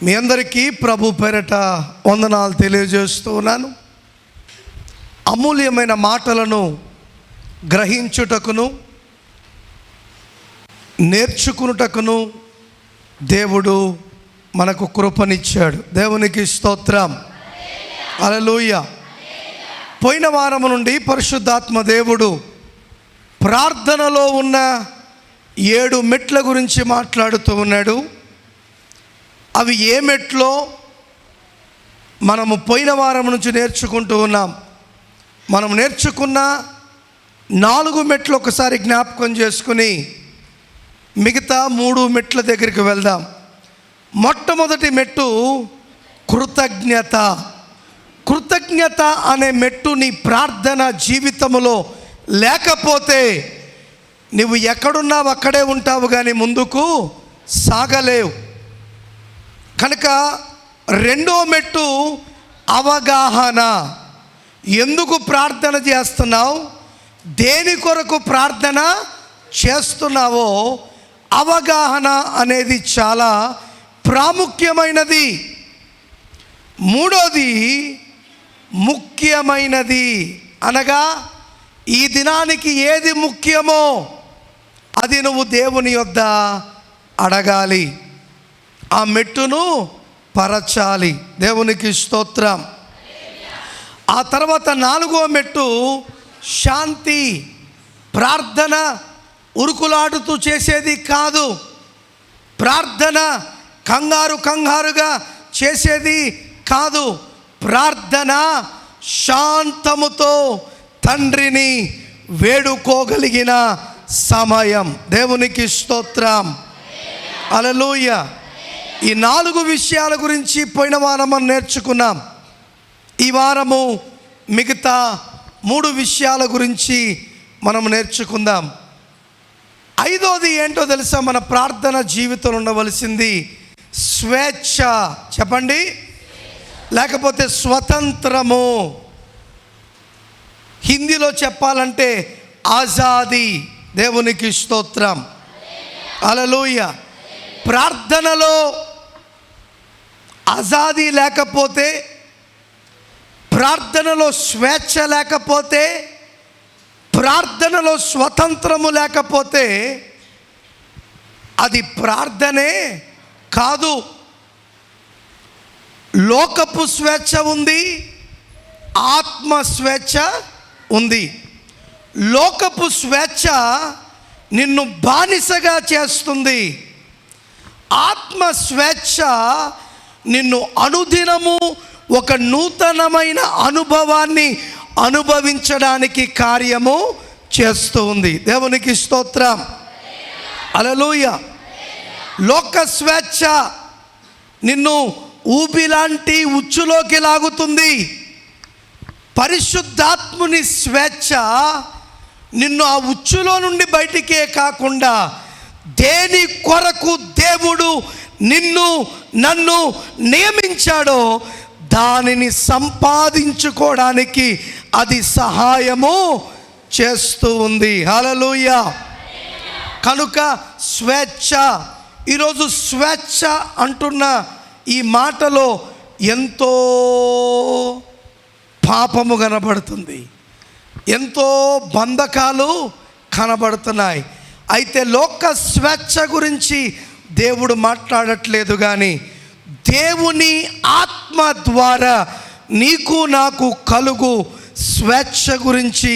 మీ అందరికీ ప్రభు పేరట వందనాలు తెలియజేస్తూ ఉన్నాను. అమూల్యమైన మాటలను గ్రహించుటకును నేర్చుకునుటకును దేవుడు మనకు కృపనిచ్చాడు. దేవునికి స్తోత్రం, హల్లెలూయా. పోయిన వారం నుండి పరిశుద్ధాత్మ దేవుడు ప్రార్థనలో ఉన్న 7 మెట్ల గురించి మాట్లాడుతూ ఉన్నాడు. అవి ఏ మెట్లో మనము పోయిన వారం నుంచి నేర్చుకుంటూ ఉన్నాం. మనం నేర్చుకున్న 4 మెట్లు ఒకసారి జ్ఞాపకం చేసుకుని మిగతా 3 మెట్ల దగ్గరికి వెళ్దాం. మొట్టమొదటి మెట్టు కృతజ్ఞత. కృతజ్ఞత అనే మెట్టు నీ ప్రార్థన జీవితంలో లేకపోతే నువ్వు ఎక్కడున్నావు అక్కడే ఉంటావు, కానీ ముందుకు సాగలేవు. కనుక రెండో మెట్టు అవగాహన. ఎందుకు ప్రార్థన చేస్తున్నావు, దేని కొరకు ప్రార్థన చేస్తున్నావో అవగాహన అనేది చాలా ప్రాముఖ్యమైనది. మూడోది ముఖ్యమైనది. అనగా ఈ దినానికి ఏది ముఖ్యమో అది నువ్వు దేవుని యొద్ద అడగాలి, ఆ మెట్టును పరచాలి. దేవునికి స్తోత్రం. ఆ తర్వాత 4వ మెట్టు శాంతి. ప్రార్థన ఉరుకులాడుతూ చేసేది కాదు, ప్రార్థన కంగారుగా చేసేది కాదు. ప్రార్థన శాంతముతో తండ్రిని వేడుకోగలిగిన సమయం. దేవునికి స్తోత్రం, హల్లెలూయా. ఈ 4 విషయాల గురించి పోయిన వారం మనం నేర్చుకున్నాం. ఈ వారము మిగతా 3 విషయాల గురించి మనం నేర్చుకుందాం. 5వది ఏంటో తెలుసా? మన ప్రార్థన జీవితంలో ఉండవలసింది స్వేచ్ఛ. చెప్పండి. లేకపోతే స్వతంత్రము. హిందీలో చెప్పాలంటే ఆజాదీ. దేవునికి స్తోత్రం, హల్లెలూయా. ప్రార్థనలో ఆజాదీ లేకపోతే, ప్రార్థనలో స్వేచ్ఛ లేకపోతే, ప్రార్థనలో స్వతంత్రము లేకపోతే అది ప్రార్థనే కాదు. లోకపు స్వేచ్ఛ ఉంది, ఆత్మ స్వేచ్ఛ ఉంది. లోకపు స్వేచ్ఛ నిన్ను బానిసగా చేస్తుంది. ఆత్మ స్వేచ్ఛ నిన్ను అనుదినము ఒక నూతనమైన అనుభవాన్ని అనుభవించడానికి కార్యము చేస్తూ ఉంది. దేవునికి స్తోత్రం, హల్లెలూయా. లోక స్వేచ్ఛ నిన్ను ఊబిలాంటి ఉచ్చులోకి లాగుతుంది. పరిశుద్ధాత్ముని స్వేచ్ఛ నిన్ను ఆ ఉచ్చులో నుండి బయటికే కాకుండా దేని కొరకు దేవుడు నిన్ను నన్ను నియమించాడో దానిని సంపాదించుకోవడానికి అది సహాయము చేస్తూ ఉంది. హల్లెలూయా. కనుక స్వేచ్ఛ. ఈరోజు స్వేచ్ఛ అంటున్న ఈ మాటలో ఎంతో పాపము కనబడుతుంది, ఎంతో బంధకాలు కనబడుతున్నాయి. అయితే లోక స్వేచ్ఛ గురించి దేవుడు మాట్లాడట్లేదు, కానీ దేవుని ఆత్మ ద్వారా నీకు నాకు కలుగు స్వేచ్ఛ గురించి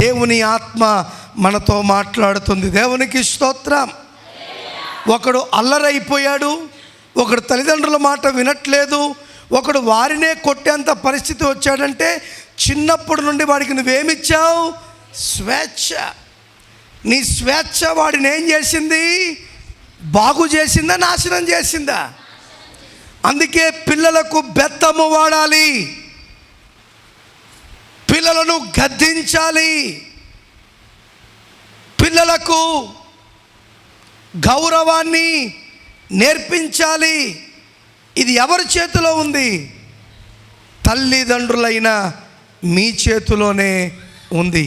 దేవుని ఆత్మ మనతో మాట్లాడుతుంది. దేవునికి స్తోత్రం. ఒకడు అల్లరైపోయాడు, ఒకడు తల్లిదండ్రుల మాట వినట్లేదు, ఒకడు వారినే కొట్టేంత పరిస్థితి వచ్చాడంటే చిన్నప్పటి నుండి వాడికి నువ్వేమిచ్చావు? స్వేచ్ఛ. నీ స్వేచ్ఛ వాడిని ఏం చేసింది? బాగు చేసిందా, నాశనం చేసిందా? అందుకే పిల్లలకు బెత్తము వాడాలి, పిల్లలను గద్దించాలి, పిల్లలకు గౌరవాన్ని నేర్పించాలి. ఇది ఎవరి చేతిలో ఉంది? తల్లిదండ్రులైన మీ చేతిలోనే ఉంది.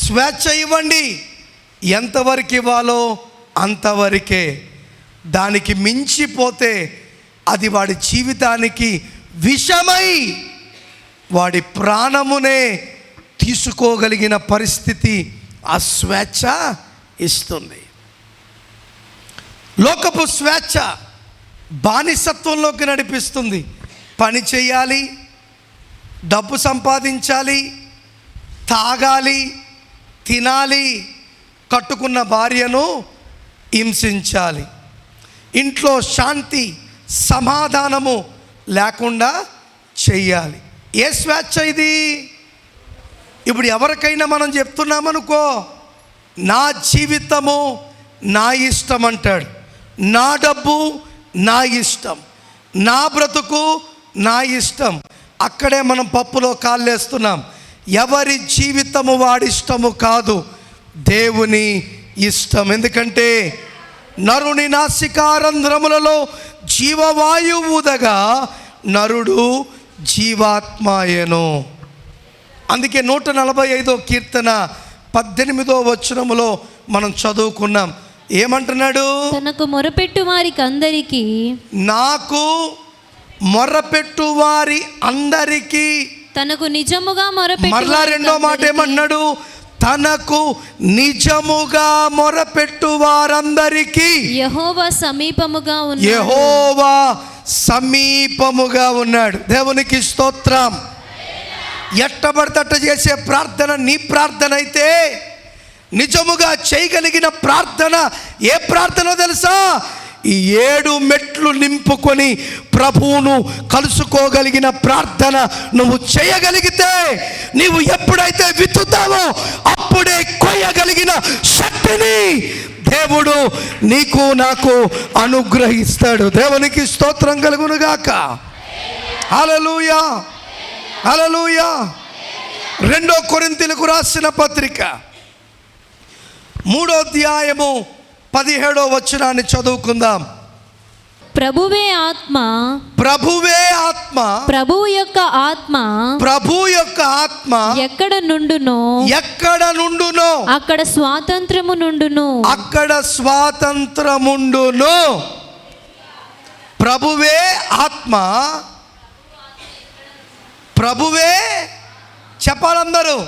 స్వేచ్ఛ ఇవ్వండి, ఎంతవరకు ఇవ్వాలో అంతవరకే. దానికి మించిపోతే అది వాడి జీవితానికి విషమై వాడి ప్రాణమునే తీసుకోగలిగిన పరిస్థితి ఆ స్వేచ్ఛ ఇస్తుంది. లోకపు స్వేచ్ఛ బానిసత్వంలోకి నడిపిస్తుంది. పని చేయాలి, డబ్బు సంపాదించాలి, తాగాలి, తినాలి, కట్టుకున్న భార్యను హింసించాలి, ఇంట్లో శాంతి సమాధానము లేకుండా చెయ్యాలి. ఏ స్వేచ్ఛ ఇది? ఇప్పుడు ఎవరికైనా మనం చెప్తున్నామనుకో, నా జీవితము నా ఇష్టం అంటాడు, నా డబ్బు నా ఇష్టం, నా బ్రతుకు నా ఇష్టం. అక్కడే మనం పప్పులో కాళ్ళేస్తున్నాం. ఎవరి జీవితము వాడిష్టము కాదు, దేవుని ఇష్టం. ఎందుకంటే నరుని నాసికారంధ్రములలో జీవవాయువు ఊదగా నరుడు జీవాత్మాయను. అందుకే 145 కీర్తన 18వ వచనములో మనం చదువుకున్నాం. ఏమంటున్నాడు? తనకు మొరపెట్టు వారికి అందరికీ, నాకు మొరపెట్టు వారి అందరికీ, తనకు నిజముగా మొరపెట్టు. మరలా రెండో మాట ఏమన్నాడు? తనకు నిజముగా మొరపెట్టు వారందరికీ యెహోవా సమీపముగా ఉన్నాడు. యెహోవా సమీపముగా ఉన్నాడు. దేవునికి స్తోత్రం. ఎట్టబడతట్ట చేసే ప్రార్థన నీ ప్రార్థన అయితే, నిజముగా చేయగలిగిన ప్రార్థన ఏ ప్రార్థన తెలుసా? ఈ 7 మెట్లు నింపుకొని ప్రభువును కలుసుకోగలిగిన ప్రార్థన నువ్వు చేయగలిగితే, నీవు ఎప్పుడైతే విత్తుతావో అప్పుడే కొయ్యగలిగిన శక్తిని దేవుడు నీకు నాకు అనుగ్రహిస్తాడు. దేవునికి స్తోత్రం కలుగునుగాక. హల్లెలూయా, హల్లెలూయా. 2 కొరింథీయులకు రాసిన పత్రిక 3వ అధ్యాయము 17వ వచనాన్ని చదువుకుందాం. ప్రభువే ఆత్మ, ప్రభువే ఆత్మ, ప్రభువు యొక్క ఆత్మ, ప్రభు యొక్క ఆత్మ ఎక్కడ నుండునో అక్కడ స్వాతంత్రము నుండును. అక్కడ స్వాతంత్రముండును. ప్రభువే ఆత్మ, ప్రభువే, చెప్పాలందరూ,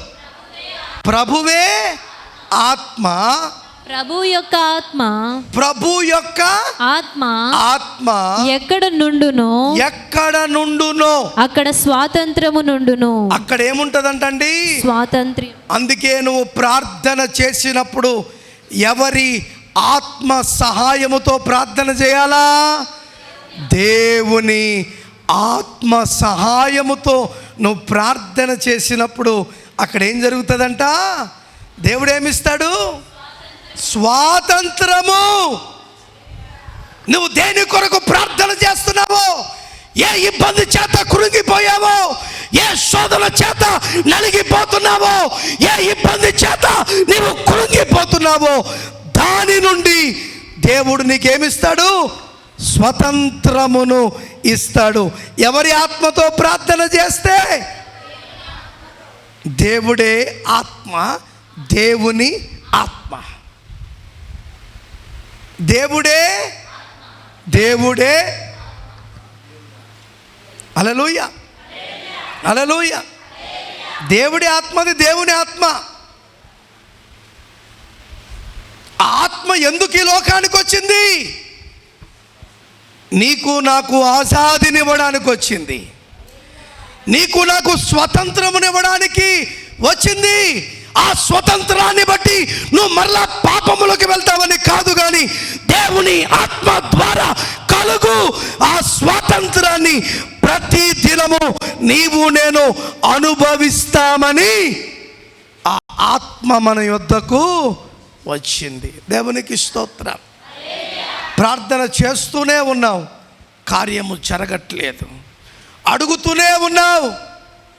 ప్రభువే ఆత్మ, ప్రభు యొక్క ఆత్మ, ప్రభు యొక్క ఆత్మ, ఆత్మ ఎక్కడ నుండునో అక్కడ స్వాతంత్రము నుండును. అక్కడ ఏముంటదంటండి? స్వాతంత్ర్యం. అందుకే నువ్వు ప్రార్థన చేసినప్పుడు ఎవరి ఆత్మ సహాయముతో ప్రార్థన చేయాలా? దేవుని ఆత్మ సహాయముతో నువ్వు ప్రార్థన చేసినప్పుడు అక్కడ ఏం జరుగుతుందంట? దేవుడు ఏమిస్తాడు? స్వాతంత్రము. నువ్వు దేని కొరకు ప్రార్థన చేస్తున్నావో, ఏ ఇబ్బంది చేత కృంగిపోయావో, ఏ శోధన చేత నలిగిపోతున్నావో, ఏ ఇబ్బంది చేత నీవు కృంగిపోతున్నావో, దాని నుండి దేవుడు నీకేమిస్తాడు? స్వతంత్రమును ఇస్తాడు. ఎవరి ఆత్మతో ప్రార్థన చేస్తే? దేవుడే ఆత్మ, దేవుని ఆత్మ, దేవుడే హల్లెలూయా, హల్లెలూయా. దేవుడి ఆత్మది దేవుని ఆత్మ. ఆత్మ ఎందుకు ఈ లోకానికి వచ్చింది? నీకు నాకు ఆజాదినివ్వడానికి వచ్చింది, నీకు నాకు స్వతంత్రమునివ్వడానికి వచ్చింది. ఆ స్వతంత్రాన్ని బట్టి నువ్వు మరలా పాపములోకి వెళ్తావని కాదు, కానీ దేవుని ఆత్మ ద్వారా కలుగు ఆ స్వాతంత్రాన్ని ప్రతి దినము నీవు నేను అనుభవిస్తామని ఆ ఆత్మ మన యొద్దకు వచ్చింది. దేవునికి స్తోత్రం. ప్రార్థన చేస్తూనే ఉన్నావు, కార్యము జరగట్లేదు. అడుగుతూనే ఉన్నావు,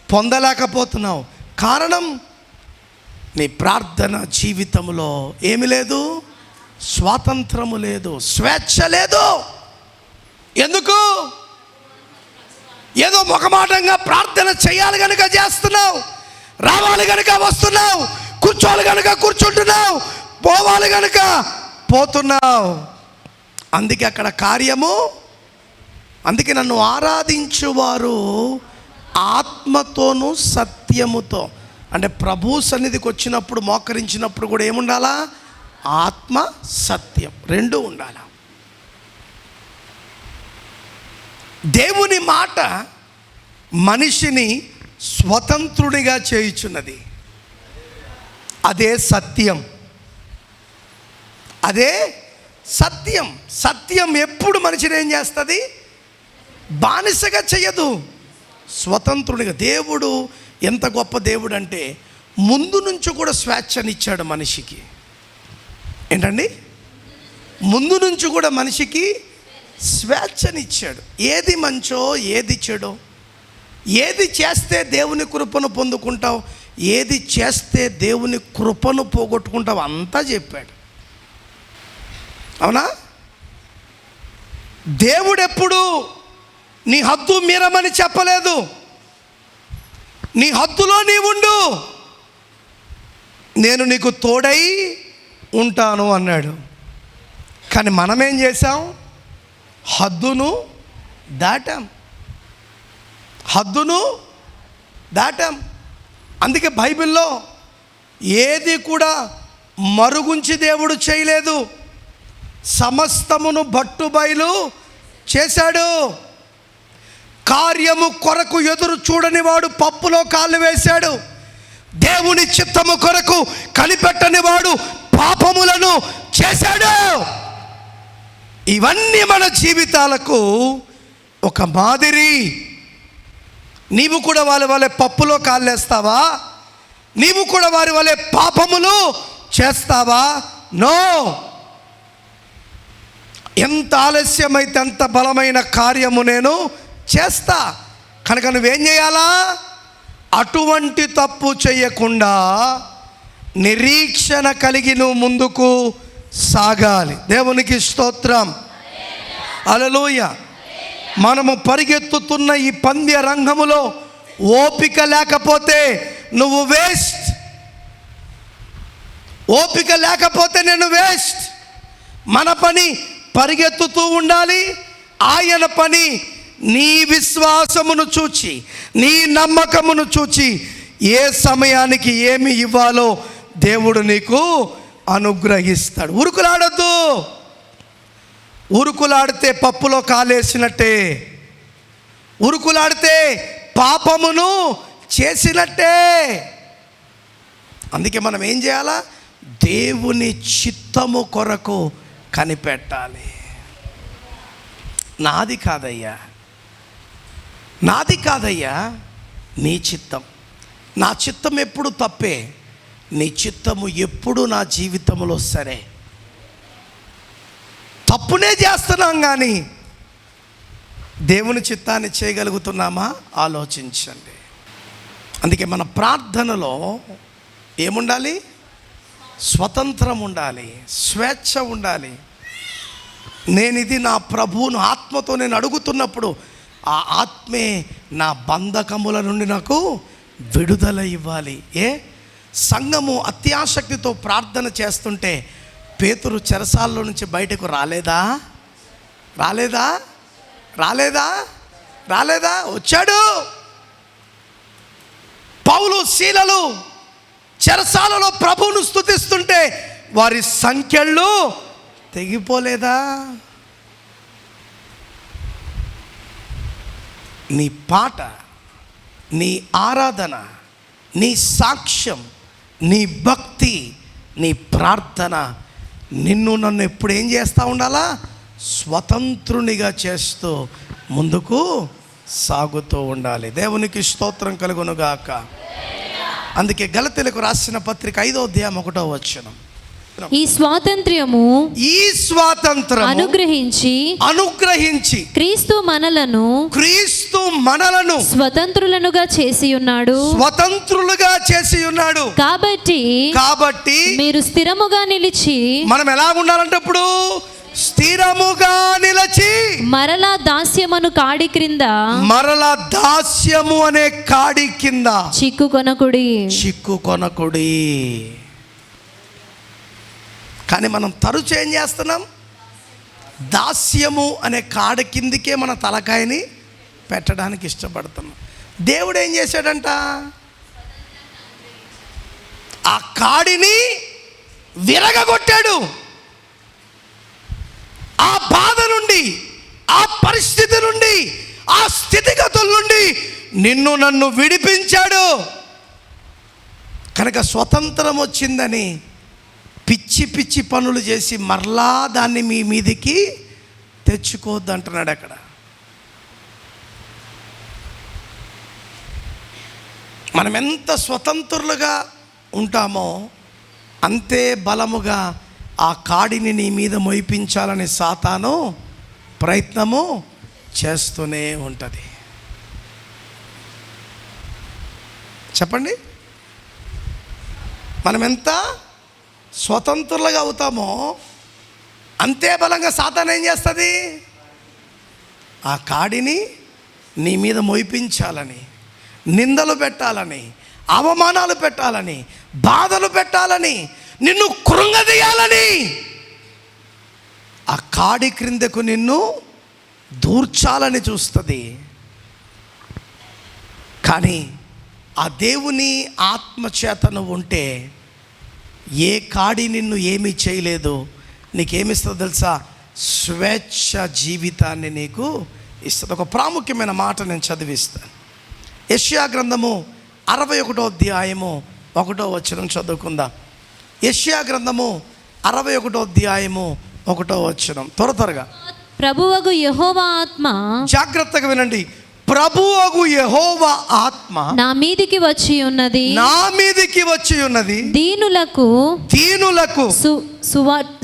పొందలేకపోతున్నావు. కారణం నీ ప్రార్థన జీవితంలో ఏమి లేదు? స్వాతంత్రము లేదు, స్వేచ్ఛ లేదు. ఎందుకు? ఏదో మొహమాటంగా ప్రార్థన చేయాలి కనుక చేస్తున్నావు, రావాలి కనుక వస్తున్నావు, కూర్చోవాలి కనుక కూర్చుంటున్నావు, పోవాలి కనుక పోతున్నావు. అందుకే అక్కడ కార్యము అందుకే నన్ను ఆరాధించువారు ఆత్మతోనూ సత్యముతో, అంటే ప్రభు సన్నిధికి వచ్చినప్పుడు మోకరించినప్పుడు కూడా ఏముండాలా? ఆత్మ సత్యం రెండు ఉండాలి. దేవుని మాట మనిషిని స్వతంత్రుడిగా చేయుచున్నది. అదే సత్యం, అదే సత్యం. సత్యం ఎప్పుడు మనిషిని ఏం చేస్తుంది? బానిసగా చేయదు, స్వతంత్రుడిగా. దేవుడు ఎంత గొప్ప దేవుడు అంటే ముందు నుంచి కూడా స్వేచ్ఛనిచ్చాడు మనిషికి. ఏంటండి? ముందు నుంచి కూడా మనిషికి స్వేచ్ఛనిచ్చాడు. ఏది మంచో ఏది చెడో, ఏది చేస్తే దేవుని కృపను పొందుకుంటావు, ఏది చేస్తే దేవుని కృపను పోగొట్టుకుంటావు అంతా చెప్పాడు. అవునా? దేవుడెప్పుడు నీ హద్దు మీరమని చెప్పలేదు. నీ హద్దులో నీ ఉండు, నేను నీకు తోడై ఉంటాను అన్నాడు. కానీ మనమేం చేశాం? హద్దును దాటాం, హద్దును దాటాం. అందుకే బైబిల్లో ఏది కూడా మరుగుంచి దేవుడు చేయలేదు, సమస్తమును బట్టుబయలు చేశాడు. కార్యము కొరకు ఎదురు చూడని వాడు పప్పులో కాళ్ళు వేశాడు. దేవుని చిత్తము కొరకు కనిపెట్టని వాడు పాపములను చేశాడు. ఇవన్నీ మన జీవితాలకు ఒక మాదిరి. నీవు కూడా వాళ్ళ పప్పులో కాళ్ళేస్తావా? నీవు కూడా వారి వాళ్ళ పాపములు చేస్తావా? నో. ఎంత ఆలస్యమైతే అంత బలమైన కార్యము నేను చేస్తా. కనుక నువ్వేం చేయాలా? అటువంటి తప్పు చేయకుండా నిరీక్షణ కలిగి నువ్వు ముందుకు సాగాలి. దేవునికి స్తోత్రం, హల్లెలూయా. మనము పరిగెత్తుతున్న ఈ పంద్య రంగములో ఓపిక లేకపోతే నువ్వు వేస్ట్. ఓపిక లేకపోతే నేను వేస్ట్. మన పని పరిగెత్తుతూ ఉండాలి, ఆయన పని నీ విశ్వాసమును చూచి, నీ నమ్మకమును చూచి ఏ సమయానికి ఏమి ఇవ్వాలో దేవుడు నీకు అనుగ్రహిస్తాడు. ఉరుకులాడొద్దు. ఉరుకులాడితే పప్పులో కాలేసినట్టే, ఉరుకులాడితే పాపమును చేసినట్టే. అందుకే మనం ఏం చేయాలా? దేవుని చిత్తము కొరకు కనిపెట్టాలి. నాది కాదయ్యా, నాది కాదయ్యా, నీ చిత్తం. నా చిత్తం ఎప్పుడు తప్పే, నీ చిత్తము ఎప్పుడు నా జీవితంలో సరే. తప్పునే చేస్తున్నాం కానీ దేవుని చిత్తాన్ని చేయగలుగుతున్నామా? ఆలోచించండి. అందుకే మన ప్రార్థనలో ఏముండాలి? స్వతంత్రం ఉండాలి, స్వేచ్ఛ ఉండాలి. నేను ఇది నా ప్రభువును ఆత్మతో నేను అడుగుతున్నప్పుడు ఆ ఆత్మే నా బంధకముల నుండి నాకు విడుదల ఇవ్వాలి. సంఘము అత్యాసక్తితో ప్రార్థన చేస్తుంటే పేతురు చెరసాల్లో నుంచి బయటకు రాలేదా? రాలేదా? రాలేదా? రాలేదా? వచ్చాడు. పౌలు శీలలు చెరసాలలో ప్రభువును స్తుతిస్తుంటే వారి సంఖ్యలు తెగిపోలేదా? నీ పాట, నీ ఆరాధన, నీ సాక్ష్యం, నీ భక్తి, నీ ప్రార్థన నిన్ను నన్ను ఎప్పుడు ఏం చేస్తూ ఉండాలా? స్వతంత్రునిగా చేస్తూ ముందుకు సాగుతూ ఉండాలి. దేవునికి స్తోత్రం కలుగునుగాక. అందుకే గలతీయులకు రాసిన పత్రిక 5వ అధ్యాయం 1వ వచనం, ఈ స్వాతంత్ర్యము అనుగ్రహించి క్రీస్తు మనలను స్వతంత్రులుగా చేసి ఉన్నాడు. కాబట్టి మీరు స్థిరముగా నిలిచి, మనం ఎలా ఉండాలంటే ఇప్పుడు స్థిరముగా నిలిచి మరలా దాస్యమును కాడి క్రింద, మరలా దాస్యము అనే కాడి కింద చిక్కుకొనకుడి. కానీ మనం తరచు ఏం చేస్తున్నాం? దాస్యము అనే కాడ కిందికే మన తలకాయని పెట్టడానికి ఇష్టపడుతున్నాం. దేవుడు ఏం చేశాడంట? ఆ కాడిని విరగగొట్టాడు. ఆ బాధ నుండి, ఆ పరిస్థితి నుండి, ఆ స్థితిగతుల నుండి నిన్ను నన్ను విడిపించాడు. కనుక స్వతంత్రం వచ్చిందని పిచ్చి పిచ్చి పనులు చేసి మరలా దాన్ని మీ మీదికి తెచ్చుకోవద్దు అంటున్నాడు అక్కడ. మనం ఎంత స్వతంత్రులుగా ఉంటామో అంతే బలముగా ఆ కాడిని నీ మీద మోయిపించాలని సాతాను ప్రయత్నము చేస్తూనే ఉంటుంది. చెప్పండి, మనం ఎంత స్వతంత్రులుగా అవుతామో అంతే బలంగా సాతాను ఏం చేస్తుంది? ఆ కాడిని నీ మీద మోయిపించాలని, నిందలు పెట్టాలని, అవమానాలు పెట్టాలని, బాధలు పెట్టాలని, నిన్ను కృంగదీయాలని ఆ కాడి క్రిందకు నిన్ను దూర్చాలని చూస్తుంది. కానీ ఆ దేవుని ఆత్మచేత నువ్వు ఉంటే ఏ కాడి నిన్ను ఏమీ చేయలేదు. నీకేమిస్తుందో తెలుసా? స్వేచ్ఛ జీవితాన్ని నీకు ఇస్తుంది. ఒక ప్రాముఖ్యమైన మాట నేను చదివిస్తాను. యెషయా గ్రంథము 61వ అధ్యాయము 1వ వచనం చదువుకుందాం. యెషయా గ్రంథము 61వ అధ్యాయము 1వ వచనం. త్వరగా. ప్రభువగు యెహోవా ఆత్మ, జాగ్రత్తగా వినండి, ప్రభువగు యెహోవా ఆత్మ నా మీదికి వచ్చి ఉన్నది, నా మీదికి వచ్చి ఉన్నది, దీనులకు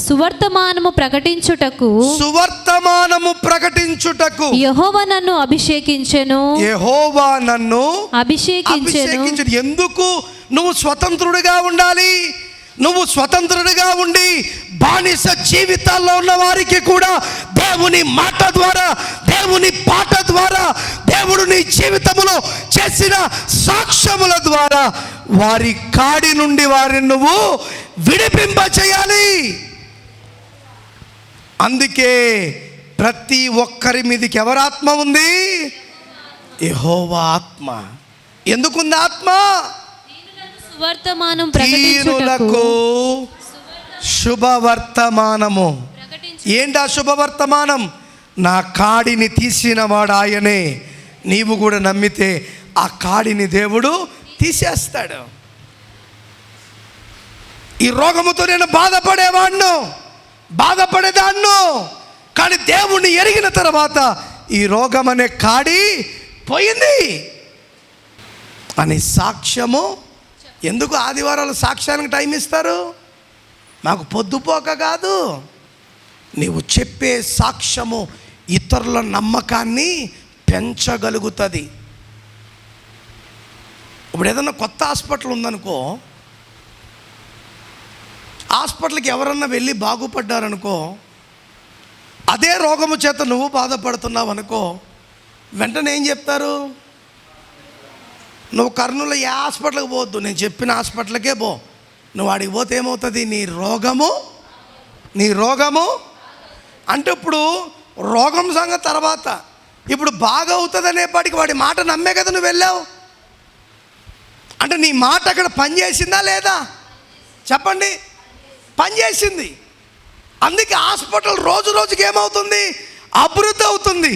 సువర్తమానము ప్రకటించుటకు యెహోవా నన్ను అభిషేకించెను. యెహోవా నన్ను అభిషేకించెను. ఎందుకు నువ్వు స్వతంత్రుడిగా ఉండాలి? నువ్వు స్వతంత్రుడిగా ఉండి బానిస జీవితాల్లో ఉన్న వారికి కూడా దేవుని మాట ద్వారా, దేవుని పాట ద్వారా, దేవుడు నీ జీవితంలో చేసిన సాక్ష్యముల ద్వారా వారి కాడి నుండి వారిని నువ్వు విడిపింప చేయాలి. అందుకే ప్రతి ఒక్కరి మీదకి ఎవరి ఆత్మ ఉంది? యెహోవా ఆత్మ. ఎందుకుంది ఆత్మ? సువర్తమానం దీనులకు శుభవర్తమానము. ఏంటా శుభవర్తమానం? నా కాడిని తీసిన వాడు ఆయనే. నీవు కూడా నమ్మితే ఆ కాడిని దేవుడు తీసేస్తాడు. ఈ రోగముతో నేను బాధపడేదాన్ను, కానీ దేవుణ్ణి ఎరిగిన తర్వాత ఈ రోగం అనే కాడి పోయింది అని సాక్ష్యము. ఎందుకు ఆదివారాలు సాక్ష్యానికి టైం ఇస్తారు? మాకు పొద్దుపోక కాదు, నీవు చెప్పే సాక్ష్యము ఇతరుల నమ్మకాన్ని పెంచగలుగుతుంది. ఇప్పుడు ఏదన్నా కొత్త హాస్పిటల్ ఉందనుకో, హాస్పిటల్కి ఎవరన్నా వెళ్ళి బాగుపడ్డారనుకో, అదే రోగము చేత నువ్వు బాధపడుతున్నావు అనుకో, వెంటనే ఏం చెప్తారు? నువ్వు కర్నూలు ఏ హాస్పిటల్కి పోవద్దు, నేను చెప్పిన హాస్పిటల్కే పో. నువ్వు అడిగి పోతే ఏమవుతుంది? నీ రోగము అంటే ఇప్పుడు రోగం సంగతి తర్వాత, ఇప్పుడు బాగా అవుతుంది అనేపాటికి వాడి మాట నమ్మే కదా నువ్వు వెళ్ళావు. అంటే నీ మాట అక్కడ పనిచేసిందా లేదా? చెప్పండి, పనిచేసింది. అందుకే హాస్పిటల్ రోజు రోజుకి ఏమవుతుంది? అభివృద్ధి అవుతుంది.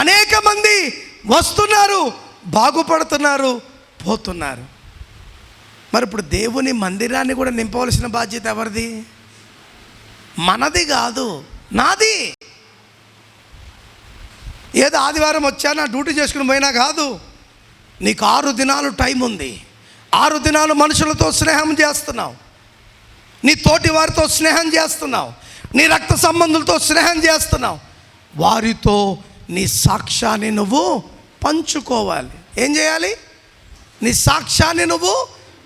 అనేక మంది వస్తున్నారు, బాగుపడుతున్నారు, పోతున్నారు. మరి ఇప్పుడు దేవుని మందిరాన్ని కూడా నింపవలసిన బాధ్యత ఎవరిది? మనది కాదు, నాది. ఏదో ఆదివారం వచ్చా నా డ్యూటీ చేసుకుని పోయినా కాదు. నీకు 6 దినాలు టైం ఉంది. 6 దినాలు మనుషులతో స్నేహం చేస్తున్నావు, నీ తోటి వారితో స్నేహం చేస్తున్నావు, నీ రక్త సంబంధులతో స్నేహం చేస్తున్నావు. వారితో నీ సాక్ష్యాన్ని నువ్వు పంచుకోవాలి. ఏం చేయాలి? నీ సాక్ష్యాన్ని నువ్వు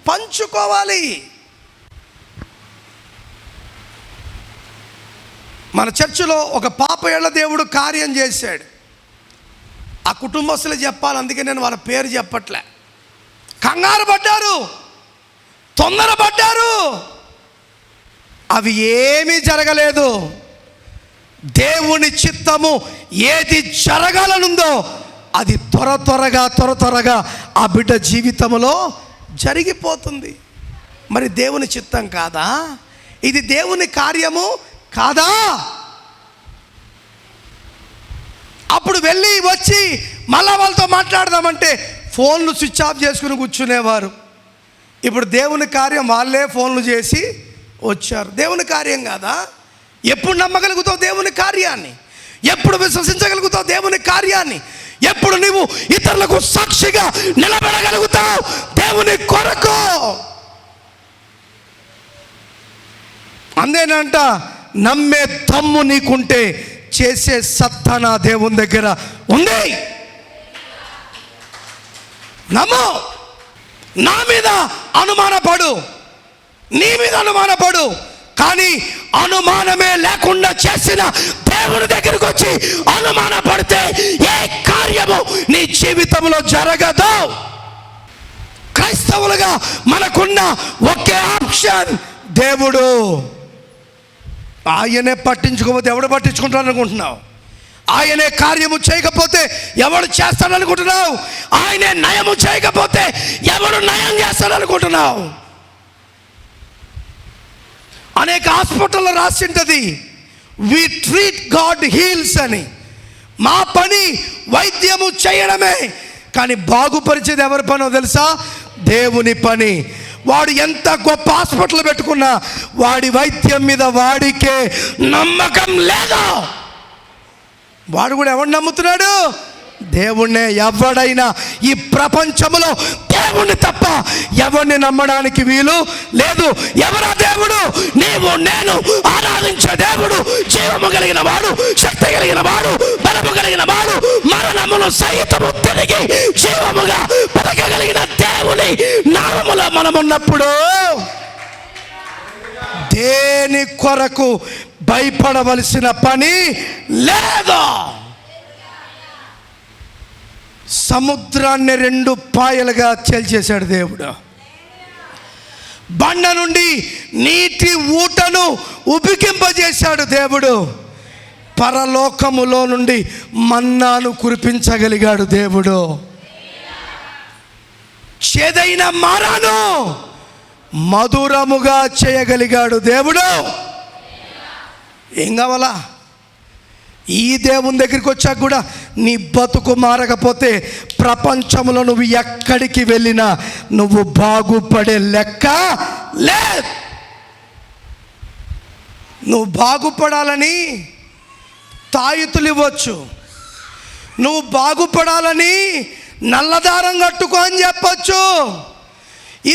పంచుకోవాలి. మన చర్చిలో ఒక పాప ఏళ్ల దేవుడు కార్యం చేశాడు. ఆ కుటుంబస్తులు చెప్పాలి, అందుకే నేను వాళ్ళ పేరు చెప్పట్లే. కంగారు పడ్డారు, తొందరపడ్డారు, అవి ఏమీ జరగలేదు. దేవుని చిత్తము ఏది జరగాలనుందో అది త్వరగా ఆ బిడ్డ జీవితంలో జరిగిపోతుంది. మరి దేవుని చిత్తం కాదా? ఇది దేవుని కార్యము కాదా? అప్పుడు వెళ్ళి వచ్చి మళ్ళా వాళ్ళతో మాట్లాడదామంటే ఫోన్లు స్విచ్ ఆఫ్ చేసుకుని కూర్చునేవారు. ఇప్పుడు దేవుని కార్యం వాళ్ళే ఫోన్లు చేసి వచ్చారు. దేవుని కార్యం కాదా? ఎప్పుడు నమ్మగలుగుతావు దేవుని కార్యాన్ని? ఎప్పుడు విశ్వసించగలుగుతావు దేవుని కార్యాన్ని? ఎప్పుడు నీవు ఇతరులకు సాక్షిగా నిలబడగలుగుతావు దేవుని కొరకు? అందేనంట, నమ్మే దమ్ము నీకుంటే చేసే సత్తా నా దేవుని దగ్గర ఉంది. నమ్ము. నా మీద అనుమానపడు, నీ మీద అనుమానపడు, కానీ అనుమానమే లేకుండా చేసిన దేవుని దగ్గరకు వచ్చి అనుమానపడితే ఏ కార్యము నీ జీవితంలో జరగదు. క్రైస్తవులుగా మనకున్న ఒకే ఆప్షన్ దేవుడు. ఆయనే పట్టించుకోకపోతే ఎవడు పట్టించుకుంటాడు అనుకుంటున్నావు? ఆయనే కార్యము చేయకపోతే ఎవడు చేస్తాడు అనుకుంటున్నావు? ఆయనే నయము చేయకపోతే ఎవడు నయం చేస్తాడు అనుకుంటున్నావు? అనేక హాస్పిటల్లో రాసి ఉంటుంది, వి ట్రీట్ గాడ్ హీల్స్ అని. మా పని వైద్యము చేయడమే, కానీ బాగుపరిచేది ఎవరి పనో తెలుసా? దేవుని పని. వాడు ఎంత గొప్ప హాస్పిటల్ పెట్టుకున్నా వాడి వైద్యం మీద వాడికే నమ్మకం లేదు. వాడు కూడా ఎవడు నమ్ముతున్నాడు? దేవుణ్ణే. ఎవడైనా ఈ ప్రపంచంలో దేవుణ్ణి తప్ప ఎవరిని నమ్మడానికి వీలు లేదు. ఎవరా దేవుడు? నీవు నేను ఆరాధించే దేవుడు జీవము కలిగిన వాడు, శక్తి కలిగిన వాడు, బలము కలిగిన వాడు, మరణమును సహితము తిరిగి జీవముగా బతకగలిగిన దేవుని నామములో మనమున్నప్పుడు దేని కొరకు భయపడవలసిన పని లేదు. సముద్రాన్ని 2 పాయలుగా చీల్చేశాడు దేవుడు. బండ నుండి నీటి ఊటను ఉబికింపజేశాడు దేవుడు. పరలోకములో నుండి మన్నాను కురిపించగలిగాడు దేవుడు. చేదైన మారాను మధురముగా చేయగలిగాడు దేవుడు. ఏం కావాలా? ఈ దేవుని దగ్గరికి వచ్చాక కూడా నీ బతుకు మారకపోతే ప్రపంచంలో నువ్వు ఎక్కడికి వెళ్ళినా నువ్వు బాగుపడే లెక్క లేదు. నువ్వు బాగుపడాలని తాయితులు ఇవ్వచ్చు, నువ్వు బాగుపడాలని నల్లదారం కట్టుకో అని చెప్పచ్చు,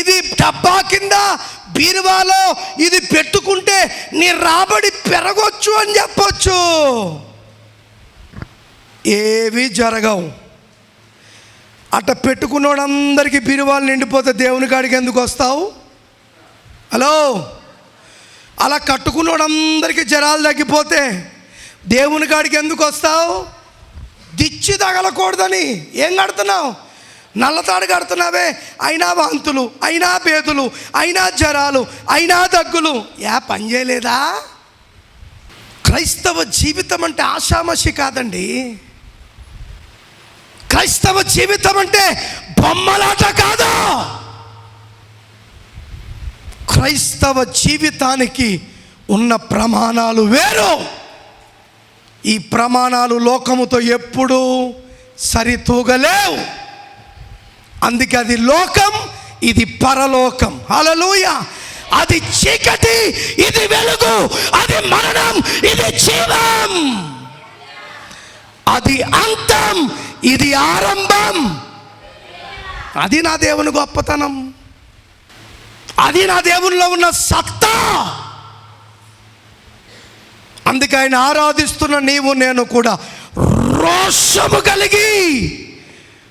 ఇది డబ్బా కింద బీరువాలో ఇది పెట్టుకుంటే నీ రాబడి పెరగొచ్చు అని చెప్పొచ్చు. ఏవి జరగవు. అట్ట పెట్టుకున్నోడందరికీ బీరువాలు నిండిపోతే దేవుని కాడికి ఎందుకు వస్తావు? హలో. అలా కట్టుకున్నోడందరికీ జరాలు తగ్గిపోతే దేవుని కాడికి ఎందుకు వస్తావు? దిచ్చి తగలకూడదని ఏం కడుతున్నావు? నల్లతాడు కడుతున్నావే, అయినా వాంతులు, అయినా బేదులు, అయినా జ్వరాలు, అయినా దగ్గులు. పని చేయలేదా? క్రైస్తవ జీవితం అంటే ఆషామాషి కాదండి. క్రైస్తవ జీవితం అంటే బొమ్మలాట కాదు. క్రైస్తవ జీవితానికి ఉన్న ప్రమాణాలు వేరు. ఈ ప్రమాణాలు లోకముతో ఎప్పుడూ సరితూగలేవు. అందుకే అది లోకం, ఇది పరలోకం. హల్లెలూయా. అది చీకటి, ఇది వెలుగు. అది మరణం, ఇది జీవం. అది అంతం, ఇది ఆరంభం. అది నా దేవుని గొప్పతనం. అది నా దేవునిలో ఉన్న సత్తా. అందుకే ఆయన ఆరాధిస్తున్న నీవు నేను కూడా రోషము కలిగి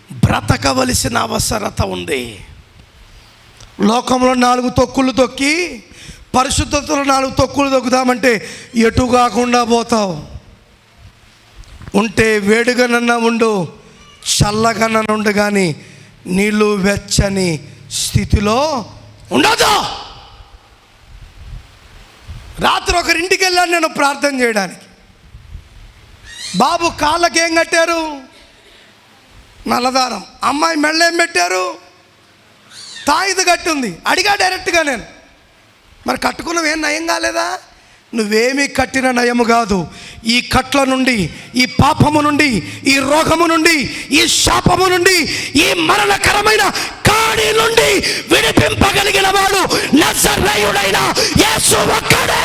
బ్రతకవలసిన అవసరత ఉంది. లోకంలో 4 తొక్కులు తొక్కి పరిశుద్ధతలో 4 తొక్కులు తొక్కుదామంటే ఎటు కాకుండా పోతావు. ఉంటే వేడిగానన్నా ఉండు, చల్లగానన్నా ఉండు, కానీ నీళ్ళు వెచ్చని స్థితిలో ఉండదు. రాత్రి ఒకరింటికి వెళ్ళాను నేను ప్రార్థన చేయడానికి. బాబు కాళ్ళకి ఏం కట్టారు? నల్లదారం. అమ్మాయి మెళ్ళ ఏం పెట్టారు? తాయిది కట్టి ఉంది. అడిగా డైరెక్ట్గా నేను, మరి కట్టుకున్నవి ఏం నయం కాలేదా? నువ్వేమీ కట్టిన నయము కాదు. ఈ కట్ల నుండి, ఈ పాపము నుండి, ఈ రోగము నుండి, ఈ శాపము నుండి, ఈ మరణకరమైన కాడి నుండి విడిపింపగలిగిన వాడు నజరేయుడైన యేసు ఒక్కడే.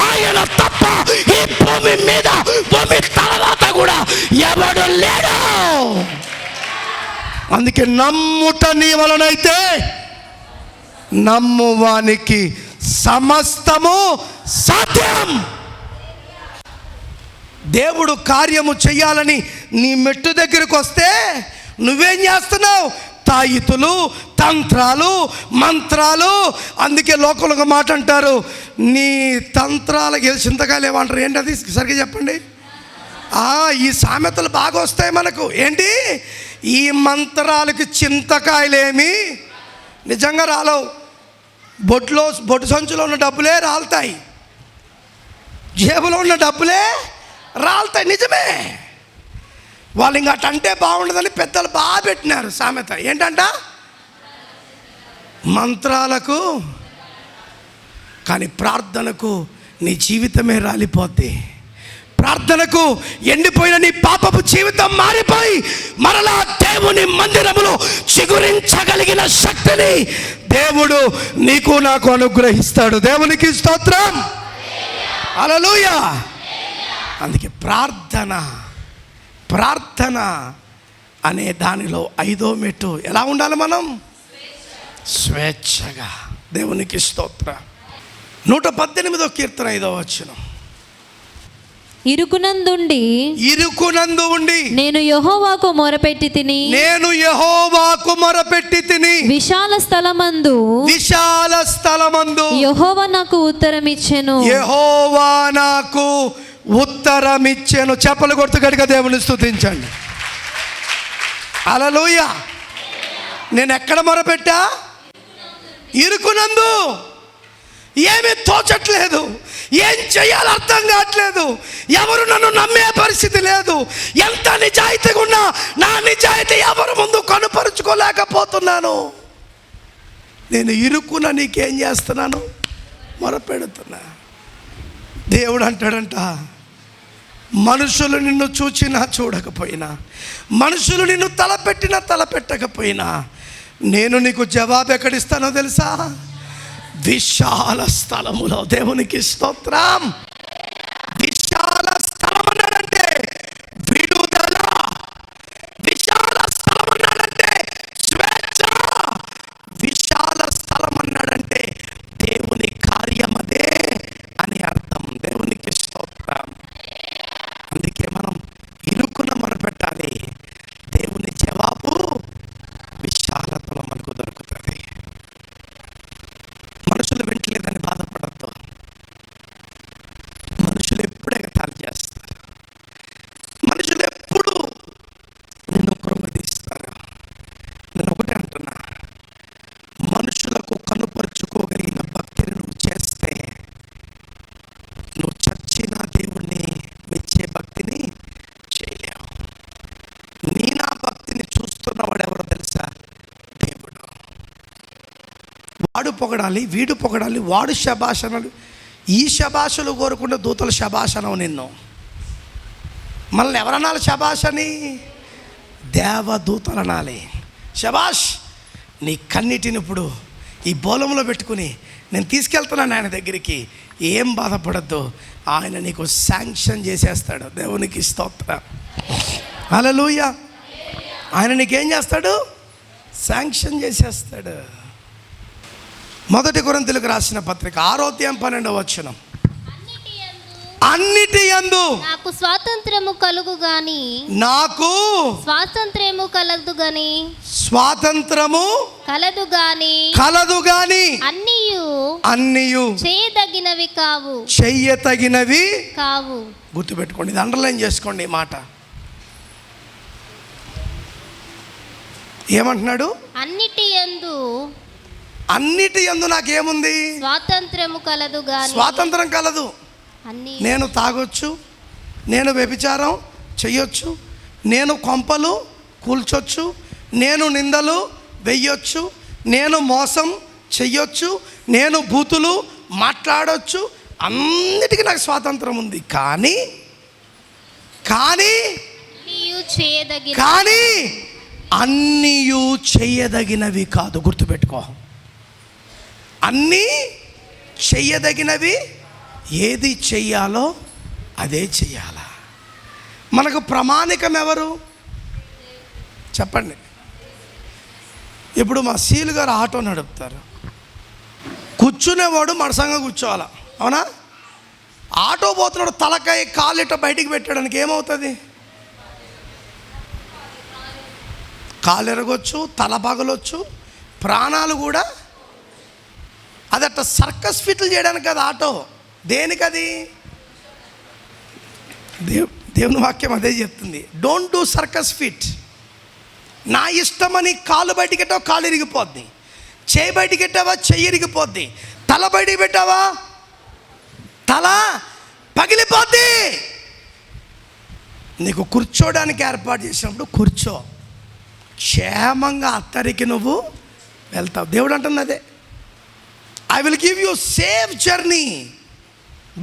ఆయన తప్ప ఈ భూమి మీద, భూమి తర్వాత కూడా ఎవడు లేడు. అందుకే నమ్ముట నీ వలనైతే నమ్మువానికి సమస్తము సాధ్యం. దేవుడు కార్యము చెయ్యాలని నీ మెట్టు దగ్గరికి వస్తే నువ్వేం చేస్తున్నావు? తాయితులు, తంత్రాలు, మంత్రాలు. అందుకే లోకంలో ఒక మాట అంటారు, నీ తంత్రాలకి చింతకాయలు ఏమంటారు? ఏంటది సరిగ్గా చెప్పండి. ఈ సామెతలు బాగా వస్తాయి మనకు. ఏంటి? ఈ మంత్రాలకి చింతకాయలేమి నిజంగా రాలవు. బొట్టు సంచులో ఉన్న డబ్బులే రాలుతాయి, జేబులో ఉన్న డబ్బులే రాలుతాయి. నిజమే. వాళ్ళు ఇంకా అంటే బాగుండదని పెద్దలు బాగా పెట్టినారు సామెత. ఏంటంట? మంత్రాలకు, కానీ ప్రార్థనకు నీ జీవితమే రాలిపోద్ది. ప్రార్థనకు ఎండిపోయిన నీ పాపపు జీవితం మారిపోయి మరలా దేవుని మందిరములో చిగురించగలిగిన శక్తిని దేవుడు నీకు నాకు అనుగ్రహిస్తాడు. దేవునికి స్తోత్రం. హల్లెలూయా. అందుకే ప్రార్థన అనే దానిలో 5వ మెట్టు ఎలా ఉండాలి మనం? స్వేచ్ఛగా. దేవునికి స్తోత్రం. 118వ కీర్తన 5వ వచనం. ఇరుకునందు ఉండి నేను యెహోవాకు మొరపెట్టి తిని విశాల స్థలమందు యెహోవా నాకు ఉత్తరమిచ్చెను. చెప్పలు కొడుతూ గట్టిగా దేవుని స్తుతించండి. హల్లెలూయా. నేను ఎక్కడ మొరపెట్టా? ఇరుకునందు. ఏమీ తోచట్లేదు, ఏం చేయాలో అర్థం కావట్లేదు, ఎవరు నన్ను నమ్మే పరిస్థితి లేదు. ఎంత నిజాయితీగా ఉన్నా నా నిజాయితీ ఎవరు ముందు కనుపరుచుకోలేకపోతున్నాను. నేను ఇరుక్కున నీకేం చేస్తున్నాను? మొరపెడుతున్నా. దేవుడు అంటాడంట, మనుషులు నిన్ను చూచినా చూడకపోయినా, మనుషులు నిన్ను తలపెట్టినా తలపెట్టకపోయినా, నేను నీకు జవాబు ఎక్కడిస్తానో తెలుసా? విశాల స్థలములో. దేవునికి స్తోత్రం. విశాల స్థలం అన్నాడంటే విడుదల, విశాల స్థలం అన్నాడంటే స్వేచ్ఛ, విశాల స్థలం అన్నాడంటే దేవుని కార్యం అదే అని అర్థం. దేవునికి స్తోత్రం. అందుకే మనం ఇరుకున మొరపెట్టాలి. దేవుని జవాబు విశాలతలో మనకు దొరుకుతుంది. మనుషులు వింటలేదని బాధపడద్దు. మనుషులు ఎప్పుడు ఎగతాళి చేస్తారు, మనుషులు ఎప్పుడు నిన్ను కృంగదీస్తారు. నేను ఒకటే అంటున్నా, మనుషులకు కనుపరుచుకోగలిగిన భక్తిని నువ్వు చేస్తే నువ్వు చచ్చిన దేవుణ్ణి మెచ్చే భక్తిని చేయలేవు. నీ నా భక్తిని చూస్తున్నవాడు ఎవరో తెలుసా? దేవుడు. వాడు పొగడాలి, వీడు పొగడాలి, వాడు శభాషణలు. ఈ శభాషలు కోరుకుంటే దూతల శభాషణం నిన్ను. మనల్ని ఎవరనాలి శభాషని? దేవదూతలు అనాలి. శభాష్, నీ కన్నిటిని ఇప్పుడు ఈ బోలంలో పెట్టుకుని నేను తీసుకెళ్తున్నాను ఆయన దగ్గరికి. ఏం బాధపడద్దు, ఆయన నీకు శాంక్షన్ చేసేస్తాడు. దేవునికి స్తోత్రం. హల్లెలూయా. ఆయన నీకేం చేస్తాడు? శాంక్షన్ చేసేస్తాడు. 1 కొరింథీయులకు రాసిన పత్రిక 6వ అధ్యాయం 12వ వచనం. అన్నిటి యందు నాకు స్వాతంత్రము కలుగు గాని, నాకు స్వాతంత్రము కలదు గాని, స్వాతంత్రము కలదు గాని అన్నియు చేయదగినవి కావు, చెయ్యతగినవి కావు. గుర్తుపెట్టుకోండి, ఇది అండర్లైన్ చేసుకోండి ఈ మాట. ఏమంటున్నాడు? అన్నిటి యందు నాకేముంది? స్వాతంత్రము కలదు గాని. స్వాతంత్రం కలదు. నేను తాగొచ్చు, నేను వ్యభిచారం చెయ్యొచ్చు, నేను కొంపలు కూల్చొచ్చు, నేను నిందలు వెయ్యొచ్చు, నేను మోసం చెయ్యొచ్చు, నేను బూతులు మాట్లాడొచ్చు, అన్నిటికీ నాకు స్వాతంత్రం ఉంది. కానీ అన్నీయు చేయదగినవి కాదు. గుర్తుపెట్టుకో, అన్నీ చెయ్యదగినవి. ఏది చెయ్యాలో అదే చెయ్యాలా. మనకు ప్రమాణికం ఎవరు చెప్పండి? ఇప్పుడు మా సీలు గారు ఆటో నడుపుతారు, కూర్చునేవాడు మడసంగా కూర్చోవాలా, అవునా? ఆటో పోతున్నాడు, తలకాయ కాలిట బయటికి పెట్టడానికి ఏమవుతుంది? కాలు ఎరగొచ్చు, తల పగలొచ్చు, ప్రాణాలు కూడా. అది అట్లా సర్కస్ ఫిట్లు చేయడానికి కదా ఆటో. దేనికది? దేవుని వాక్యం అదే చెప్తుంది, డోంట్ డూ సర్కస్ ఫిట్. నా ఇష్టమని కాలు బయటికి పెట్టావా, కాలు ఇరిగిపోద్ది. చేయి బయటికి పెట్టావా, చెయ్యి ఇరిగిపోద్ది. తల బయటికి పెట్టావా, తల పగిలిపోద్ది. నీకు కూర్చోడానికి ఏర్పాటు చేసినప్పుడు కూర్చో, క్షేమంగా అత్తరికి నువ్వు వెళ్తావు. దేవుడు అంటుంది అదే, I will give you safe journey.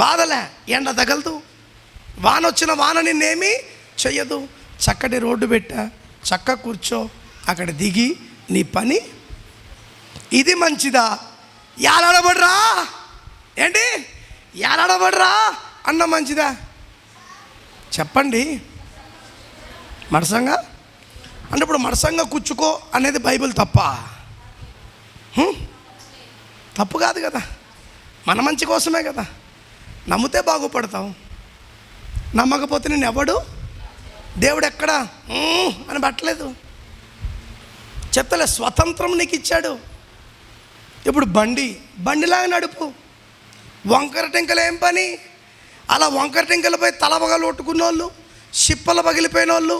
బాధలే, ఎండ తగలదు, వాన వచ్చిన వాన నిన్నేమీ చెయ్యదు. చక్కటి రోడ్డు పెట్టా, చక్క కూర్చో, అక్కడ దిగి నీ పని. ఇది మంచిదా? యాలాడబడరా ఏంటి, యాలాడబడరా అన్న మంచిదా చెప్పండి? మడసంగా అంటే ఇప్పుడు మడసంగా కూర్చుకో అనేది బైబిల్ తప్ప? తప్పు కాదు కదా, మన మంచి కోసమే కదా. నమ్మితే బాగుపడతావు, నమ్మకపోతే నేను ఎవడు, దేవుడు ఎక్కడా అని పట్టలేదు. చెప్తలే, స్వతంత్రం నీకు ఇచ్చాడు. ఇప్పుడు బండిలాగా నడుపు. వంకర టెంకలు ఏం పని? అలా వంకర టెంకలపై తల పగలు కొట్టుకున్న వాళ్ళు, షిప్పలు పగిలిపోయిన వాళ్ళు,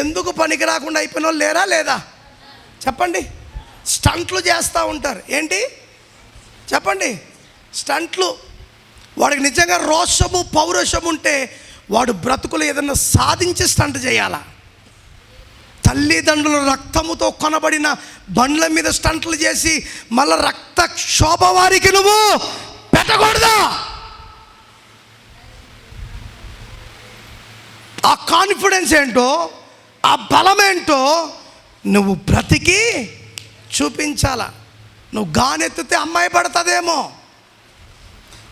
ఎందుకు పనికి రాకుండా అయిపోయిన వాళ్ళు లేరా లేదా చెప్పండి? స్టంట్లు చేస్తూ ఉంటారు. ఏంటి చెప్పండి? స్టంట్లు. వాడికి నిజంగా రోషము పౌరుషం ఉంటే వాడు బ్రతుకులు ఏదన్నా సాధించి స్టంట్ చేయాలా. తల్లిదండ్రుల రక్తముతో కొనబడిన బండ్ల మీద స్టంట్లు చేసి మళ్ళీ రక్త క్షోభ వారికి నువ్వు పెట్టకూడదా? ఆ కాన్ఫిడెన్స్ ఏంటో, ఆ బలం ఏంటో నువ్వు బ్రతికి చూపించాలా. నువ్వు గానెత్తితే అమ్మాయి పడుతుందేమో,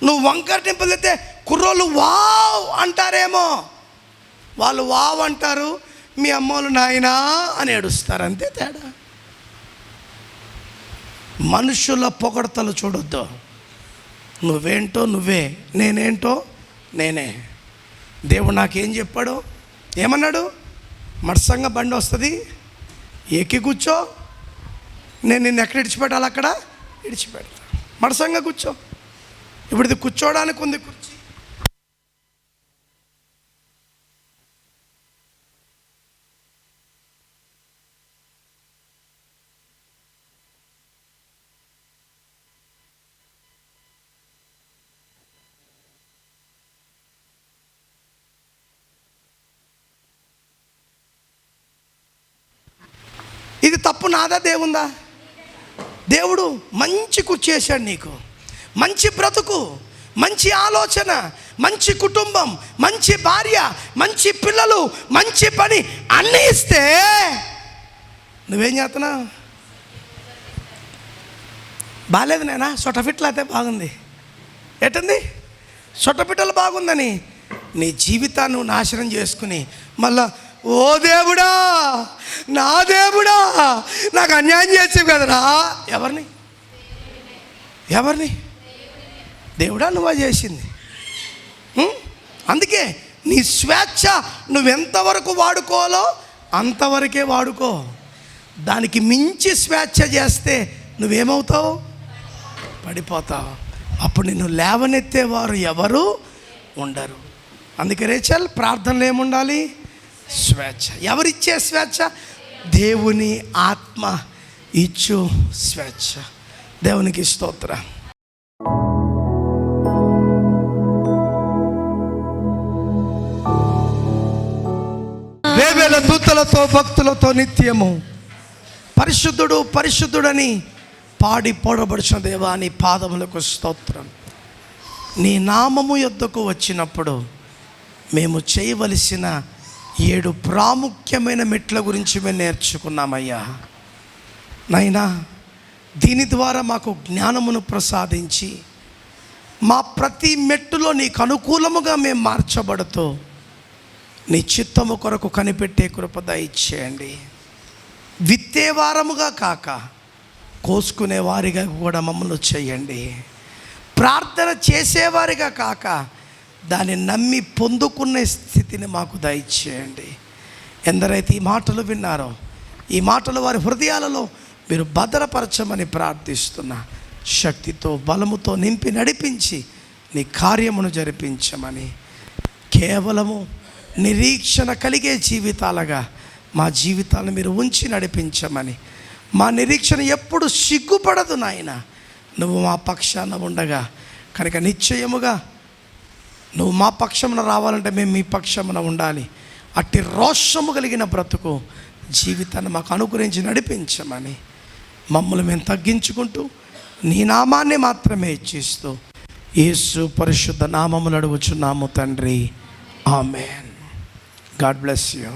నువ్వు వంకర టింపులు ఎత్తే కుర్రోళ్ళు వావ్ అంటారేమో. వాళ్ళు వావ్ అంటారు, మీ అమ్మోళ్ళు నాయనా అని ఏడుస్తారు, అంతే తేడా. మనుషుల పొగడతలు చూడొద్దు. నువ్వేంటో నువ్వే, నేనేంటో నేనే. దేవుడు నాకేం చెప్పాడు? ఏమన్నాడు? మడసంగా బండి వస్తుంది, ఎక్కి కూర్చో, నేను నిన్ను ఎక్కడ ఇడిచిపెట్టాలి అక్కడ ఇడిచిపెడతా. మడసంగా కూర్చో. ఇప్పుడు ఇది కూర్చోడానికి ఉంది కుర్చీ. ఇది తప్పు నాదా దేవుందా? దేవుడు మంచి కుర్చీ చేశాడు నీకు, మంచి బ్రతుకు, మంచి ఆలోచన, మంచి కుటుంబం, మంచి భార్య, మంచి పిల్లలు, మంచి పని అన్నీ ఇస్తే నువ్వేం చేస్తున్నావు? బాగాలేదు నేనా, సొట్టఫిట్లు అయితే బాగుంది. ఎట్టంది సొట్టపిట్టలు బాగుందని నీ జీవితాన్ని నువ్వు నాశనం చేసుకుని మళ్ళా ఓ దేవుడా, నా దేవుడా, నాకు అన్యాయం చేసావు కదరా. ఎవరిని? దేవుడా నువ్వా చేసింది. అందుకే నీ స్వేచ్ఛ నువ్వెంతవరకు వాడుకోవాలో అంతవరకే వాడుకో. దానికి మించి స్వేచ్ఛ చేస్తే నువ్వేమవుతావు? పడిపోతావు. అప్పుడు నిన్ను లేవనెత్తేవారు ఎవరు ఉండరు. అందుకే రేచల్, ప్రార్థనలు ఏముండాలి? స్వేచ్ఛ. ఎవరిచ్చే స్వేచ్ఛ? దేవుని ఆత్మ ఇచ్చు స్వేచ్ఛ. దేవునికి స్తోత్రం. వేల దూతలతో భక్తులతో నిత్యము పరిశుద్ధుడు పరిశుద్ధుడని పాడి పోడబడిన దేవా నీ పాదములకు స్తోత్రం. నీ నామము యొద్దకు వచ్చినప్పుడు మేము చేయవలసిన 7 ప్రాముఖ్యమైన మెట్ల గురించి మేము నేర్చుకున్నామయ్యా. నైనా దీని ద్వారా మాకు జ్ఞానమును ప్రసాదించి మా ప్రతి మెట్టులో నీకు అనుకూలముగా మేము మార్చబడుతూ నీ చిత్తము కొరకు కనిపెట్టే కృప దయచేయండి. విత్తే వారముగా కాక కోసుకునే వారిగా కూడా మమ్మల్ని చేయండి. ప్రార్థన చేసేవారిగా కాక దాన్ని నమ్మి పొందుకునే స్థితిని మాకు దయచేయండి. ఎందరైతే ఈ మాటలు విన్నారో ఈ మాటలు వారి హృదయాలలో మీరు భద్రపరచమని ప్రార్థిస్తున్నా. శక్తితో బలముతో నింపి నడిపించి నీ కార్యమును జరిపించమని, కేవలము నిరీక్షణ కలిగే జీవితాలుగా మా జీవితాలను మీరు ఉంచి నడిపించమని, మా నిరీక్షణ ఎప్పుడు సిగ్గుపడదు నాయన. నువ్వు మా పక్షాన ఉండగా కనుక నిశ్చయముగా నువ్వు మా పక్షమున రావాలంటే మేము మీ పక్షమున ఉండాలి. అట్టి రోషము కలిగిన బ్రతుకు జీవితాన్ని మాకు అనుగ్రహించి నడిపించమని మమ్మల్ని మేము తగ్గించుకుంటూ నీ నామాన్ని మాత్రమే ఇచ్చిస్తూ యేసు పరిశుద్ధ నామములు అడుగుచున్నాము తండ్రి. ఆమేన్. God bless you.